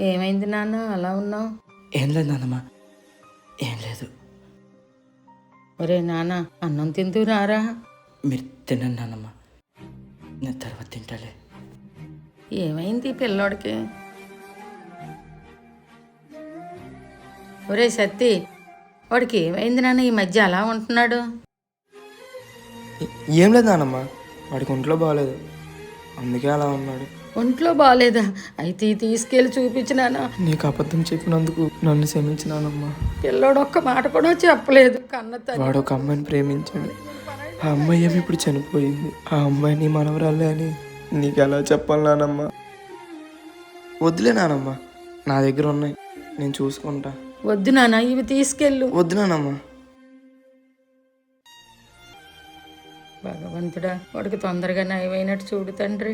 ఏమైంది నాన్న అలా ఉన్నావు? ఏం లేదు నాన్నమ్మ, ఏం లేదు. ఒరే నాన్న, అన్నం తింటూ రారా. మీరు తినండి నాన్నమ్మ, నేను తర్వాత తింటాలే. ఏమైంది ఈ పిల్లోడికి? ఒరే సత్తి, వాడికి ఏమైంది నాన్న ఈ మధ్య అలా ఉంటున్నాడు? ఏం లేదు నాన్నమ్మ, వాడికి ఒంట్లో బాగాలేదు, అందుకే అలా ఉన్నాడు. ఒంట్లో బాగాలేదా? అయితే తీసుకెళ్ళి చూపించినానా? నీకు అబద్ధం చెప్పినందుకు నన్ను క్షమించినానమ్మా. పిల్లోడు ఒక్క మాట కూడా చెప్పలేదు. కన్న తల్లి. వాడు ఒక అమ్మాయిని ప్రేమించాడు, ఆ అమ్మాయి ఏమి ఇప్పుడు చనిపోయింది. ఆ అమ్మాయి నీ మనవరాలే అని నీకు ఎలా చెప్పాలి నానమ్మా? వద్దులే నానమ్మ, నా దగ్గర ఉన్నాయి, నేను చూసుకుంటా. వద్దు నాన్న, ఇవి తీసుకెళ్ళు. వద్దు నానమ్మా. భగవంతుడా, వాడికి తొందరగా నయమైనట్టు చూడు తండ్రి.